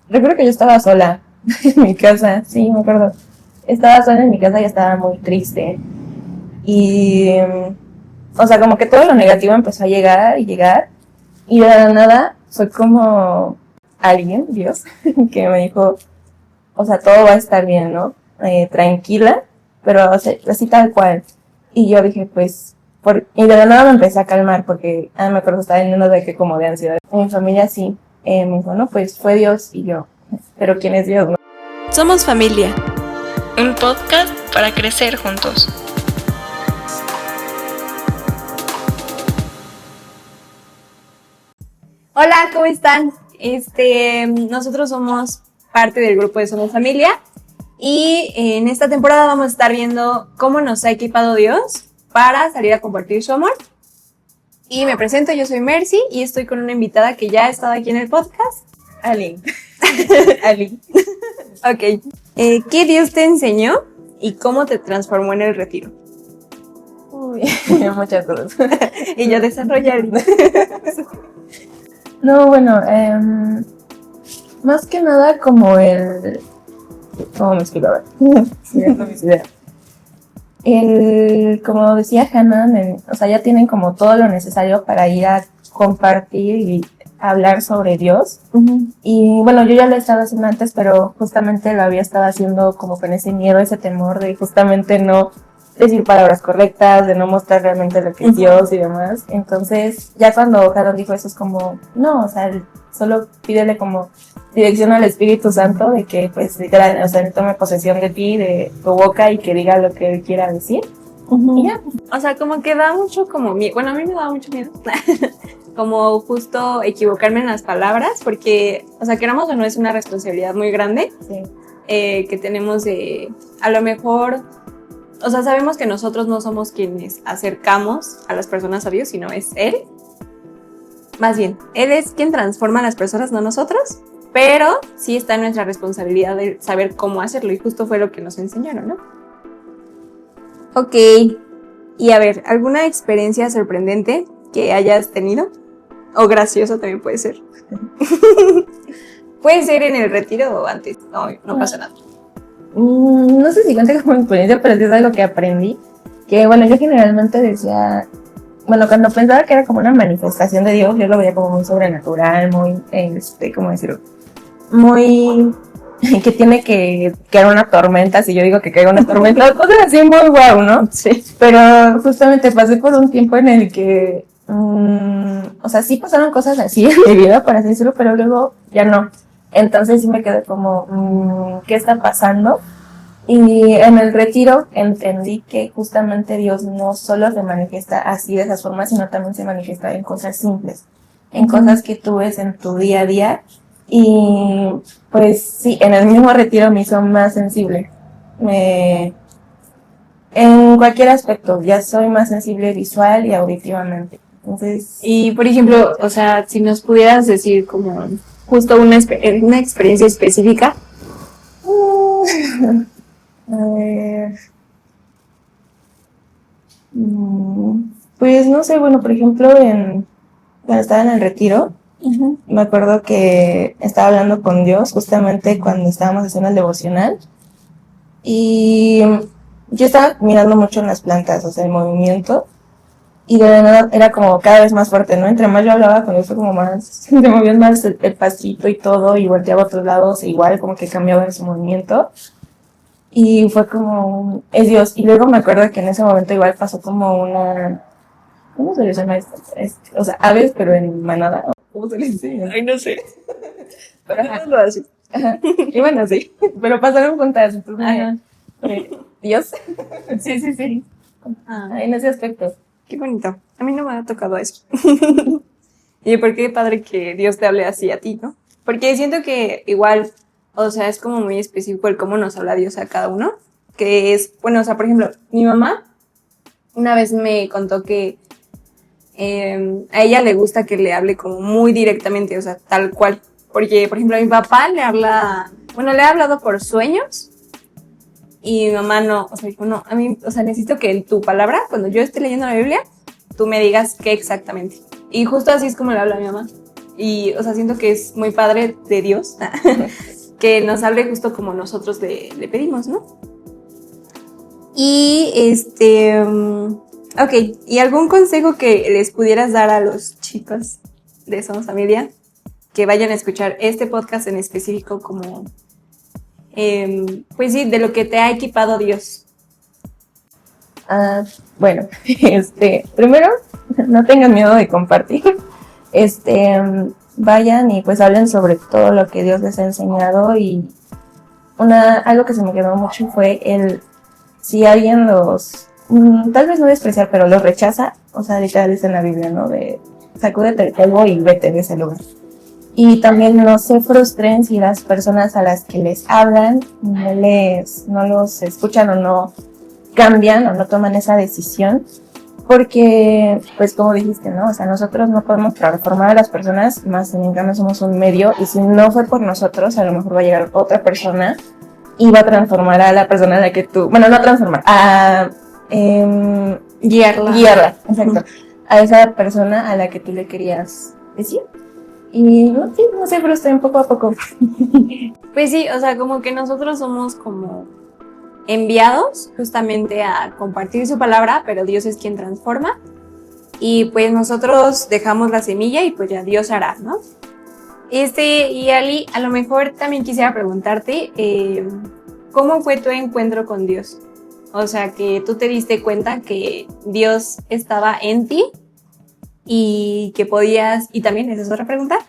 recuerdo que yo estaba sola en mi casa, sí, me acuerdo. Estaba sola en mi casa y estaba muy triste. Y, o sea, como que todo lo negativo empezó a llegar y llegar. Y de la nada fue como alguien, Dios, que me dijo, o sea, todo va a estar bien, ¿no? Tranquila, pero o sea, así tal cual. Y yo dije, pues, y de la nada me empecé a calmar porque, me acuerdo, estaba en un ataque como de ansiedad. En mi familia sí, me dijo, no, pues fue Dios y yo, pero ¿quién es Dios, no? Somos familia, un podcast para crecer juntos. Hola, ¿cómo están? Nosotros somos parte del grupo de Somos Familia y en esta temporada vamos a estar viendo cómo nos ha equipado Dios para salir a compartir su amor. Y me presento, yo soy Mercy y estoy con una invitada que ya ha estado aquí en el podcast. Ali. Ali. Ok. ¿Qué Dios te enseñó y cómo te transformó en el retiro? Uy, muchas cosas. Y yo desarrollar. No, bueno, más que nada como el... ¿Cómo me explico? A ver. Sí, no mis ideas. Como decía Hannah, o sea, ya tienen como todo lo necesario para ir a compartir y hablar sobre Dios. Uh-huh. Y bueno, yo ya lo estaba haciendo antes, pero justamente lo había estado haciendo como con ese miedo, ese temor de justamente no decir palabras correctas, de no mostrar realmente lo que es Dios y demás. Entonces, ya cuando Hannah dijo eso, es como, no, o sea, solo pídele como dirección al Espíritu Santo de que, pues, literal, o sea, él tome posesión de ti, de tu boca y que diga lo que él quiera decir. Uh-huh. Y ya. O sea, como que da mucho como miedo. Bueno, a mí me da mucho miedo. Como justo equivocarme en las palabras, porque, o sea, queramos o no, es una responsabilidad muy grande. Sí. Que tenemos de, a lo mejor, o sea, sabemos que nosotros no somos quienes acercamos a las personas a Dios, sino es Él. Más bien, Él es quien transforma a las personas, no nosotros, pero sí está en nuestra responsabilidad de saber cómo hacerlo, y justo fue lo que nos enseñaron, ¿no? Ok, y a ver, ¿alguna experiencia sorprendente que hayas tenido? O gracioso también puede ser. Puede ser en el retiro o antes, no pasa nada. No sé si cuenta como experiencia, pero sí es algo que aprendí. Que bueno, yo generalmente decía, bueno, cuando pensaba que era como una manifestación de Dios, yo lo veía como muy sobrenatural, muy, ¿cómo decirlo? Muy, que tiene que caer una tormenta, si yo digo que caiga una tormenta, cosas así muy guau, ¿no? Sí. Pero justamente pasé por un tiempo en el que, o sea, sí pasaron cosas así en mi vida, por así decirlo, pero luego ya no. Entonces sí me quedé como, ¿qué está pasando? Y en el retiro entendí que justamente Dios no solo se manifiesta así de esas formas, sino también se manifiesta en cosas simples, en cosas que tú ves en tu día a día. Y pues sí, en el mismo retiro me hizo más sensible. En cualquier aspecto, ya soy más sensible visual y auditivamente. Entonces, y por ejemplo, o sea, si nos pudieras decir como justo una experiencia específica. A ver. Pues no sé, bueno, por ejemplo, cuando estaba en el retiro, uh-huh, me acuerdo que estaba hablando con Dios justamente cuando estábamos haciendo el devocional. Y yo estaba mirando mucho en las plantas, o sea, el movimiento. Y de verdad era como cada vez más fuerte, ¿no? Entre más yo hablaba con eso, como más, se movía más el pasito y todo, y volteaba a otros lados, e igual como que cambiaba en su movimiento. Y fue como, es Dios. Y luego me acuerdo que en ese momento igual pasó como una, ¿cómo se le llama esto? O sea, aves, pero en manada, ¿no? ¿Cómo se le dice? Ay, no sé. Pero así. Y bueno, sí. Pero pasaron juntas, entonces, Dios. Sí. En ese aspecto. Qué bonito. A mí no me ha tocado eso. Y por qué padre que Dios te hable así a ti, ¿no? Porque siento que igual, o sea, es como muy específico el cómo nos habla Dios a cada uno. Que es, bueno, o sea, por ejemplo, mi mamá una vez me contó que a ella le gusta que le hable como muy directamente, o sea, tal cual. Porque, por ejemplo, a mi papá le ha hablado por sueños. Y mi mamá no, o sea, dijo, no, a mí, o sea, necesito que en tu palabra, cuando yo esté leyendo la Biblia, tú me digas qué exactamente. Y justo así es como le habla a mi mamá. Y, o sea, siento que es muy padre de Dios que nos hable justo como nosotros le pedimos, ¿no? Y ok, ¿y algún consejo que les pudieras dar a los chicos de Somos Familia que vayan a escuchar este podcast en específico como, pues sí, de lo que te ha equipado Dios? Bueno, primero, no tengan miedo de compartir. Vayan y pues hablen sobre todo lo que Dios les ha enseñado. Y algo que se me quedó mucho fue si alguien tal vez no despreciar, pero los rechaza, o sea, literal es en la Biblia, ¿no? De sacúdete el polvo y vete de ese lugar. Y también no se frustren si las personas a las que les hablan no los escuchan o no cambian o no toman esa decisión, porque, pues como dijiste, ¿no? O sea, nosotros no podemos transformar a las personas, más en cambio somos un medio, y si no fue por nosotros, a lo mejor va a llegar otra persona y va a transformar a la persona a la que tú, bueno, no transformar, guiarla, exacto, a esa persona a la que tú le querías decir. Y no se frustren poco a poco. Pues sí, o sea, como que nosotros somos como enviados justamente a compartir su palabra, pero Dios es quien transforma. Y pues nosotros dejamos la semilla y pues ya Dios hará, ¿no? Y Ali, a lo mejor también quisiera preguntarte, ¿cómo fue tu encuentro con Dios? O sea, que tú te diste cuenta que Dios estaba en ti y que podías, y también esa es otra pregunta,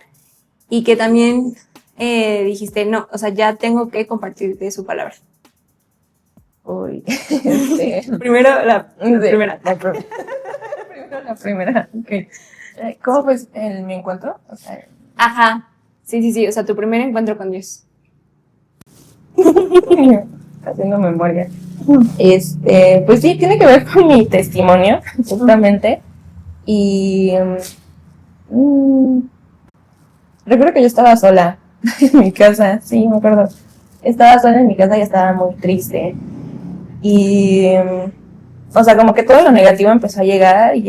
y que también dijiste, no, o sea, ya tengo que compartir de su palabra. Uy, Primero la primera. Primero la primera, ok. ¿Cómo fue mi encuentro? O sea, ajá, sí, o sea, tu primer encuentro con Dios. Haciendo memoria. Pues sí, tiene que ver con mi testimonio, justamente. Y recuerdo que yo estaba sola en mi casa, sí, me acuerdo. Estaba sola en mi casa y estaba muy triste. Y, o sea, como que todo lo negativo empezó a llegar, y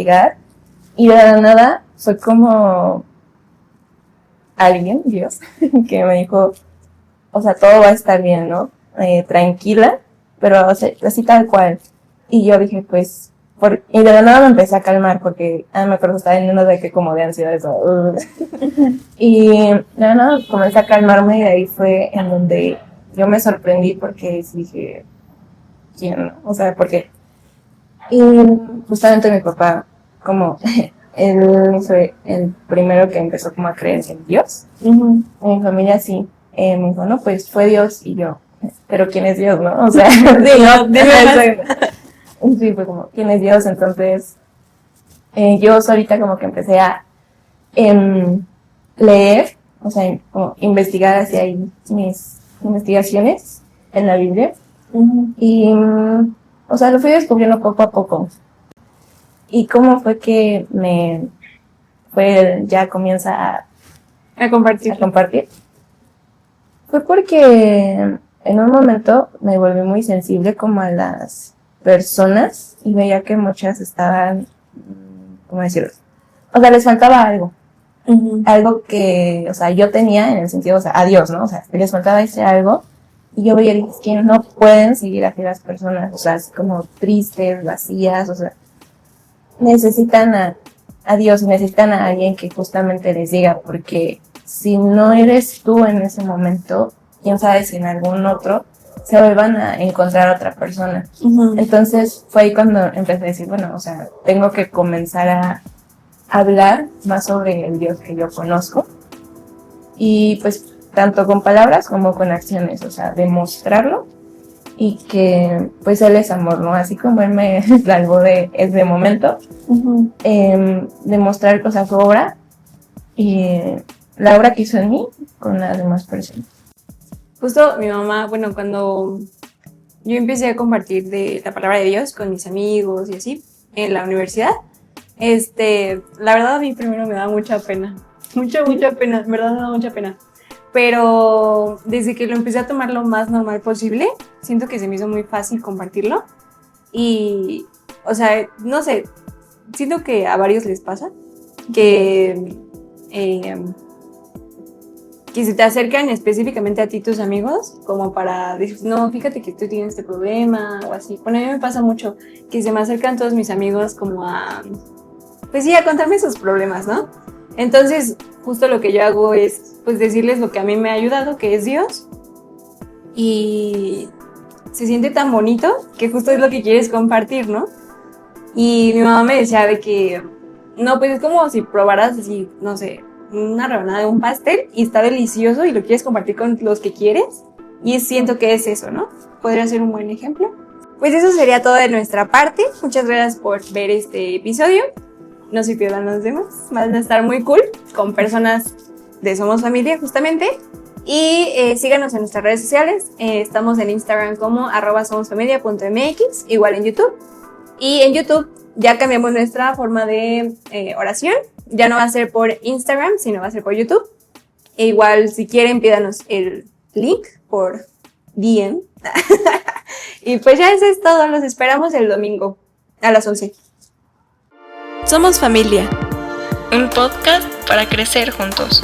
de la nada fue como alguien, Dios, que me dijo, o sea, todo va a estar bien, ¿no? Tranquila, pero o sea, así tal cual. Y yo dije, pues, y de la nada me empecé a calmar porque, me acuerdo, estaba en uno de que como de ansiedad, eso. Y de la nada comencé a calmarme y ahí fue en donde yo me sorprendí porque dije, ¿quién? O sea, ¿por qué? Y justamente mi papá, como él fue el primero que empezó como a creer en Dios. En mi familia sí. Me dijo, no, pues fue Dios. Y yo, ¿pero quién es Dios, no? O sea, sí, fue como, ¿quién es Dios? Entonces, yo solita como que empecé a leer, o sea, como investigar hacia ahí mis investigaciones en la Biblia. Y, o sea, lo fui descubriendo poco a poco. ¿Y cómo fue que ya comienza a compartir? Fue porque en un momento me volví muy sensible como a las personas y veía que muchas estaban, ¿cómo decirlo? O sea, les faltaba algo. Algo que, o sea, yo tenía en el sentido, o sea, a Dios, ¿no? O sea, les faltaba ese algo. Y yo veía que no pueden seguir así las personas, o sea, así como tristes, vacías, o sea, necesitan a Dios, necesitan a alguien que justamente les diga, porque si no eres tú en ese momento, quién sabe si en algún otro se vuelvan a encontrar otra persona. Entonces fue ahí cuando empecé a decir, bueno, o sea, tengo que comenzar a hablar más sobre el Dios que yo conozco, y pues tanto con palabras como con acciones, o sea, demostrarlo, y que pues Él es amor, ¿no? Así como Él me salvó de ese momento, demostrar, o sea, su obra y la obra que hizo en mí con las demás personas. Justo mi mamá, bueno, cuando yo empecé a compartir de la palabra de Dios con mis amigos y así, en la universidad, la verdad a mí primero me da mucha pena, mucha pena, en verdad me da mucha pena. Pero desde que lo empecé a tomar lo más normal posible, siento que se me hizo muy fácil compartirlo. Y, o sea, no sé, siento que a varios les pasa que que se te acercan específicamente a ti tus amigos, como para decir, no, fíjate que tú tienes este problema o así. Bueno, a mí me pasa mucho que se me acercan todos mis amigos como a, pues sí, a contarme sus problemas, ¿no? Entonces, justo lo que yo hago es, pues, decirles lo que a mí me ha ayudado, que es Dios. Y se siente tan bonito que justo es lo que quieres compartir, ¿no? Y mi mamá me decía de que, no, pues es como si probaras así, no sé, una rebanada de un pastel y está delicioso y lo quieres compartir con los que quieres. Y siento que es eso, ¿no? Podría ser un buen ejemplo. Pues eso sería todo de nuestra parte. Muchas gracias por ver este episodio. No se pierdan los demás. Van a estar muy cool con personas de Somos Familia, justamente. Y síganos en nuestras redes sociales. Estamos en Instagram como @somosfamilia.mx, igual en YouTube. Y en YouTube ya cambiamos nuestra forma de oración. Ya no va a ser por Instagram, sino va a ser por YouTube. E igual, si quieren, pídanos el link por DM. Y pues ya eso es todo. Los esperamos el domingo a las 11. Somos Familia, un podcast para crecer juntos.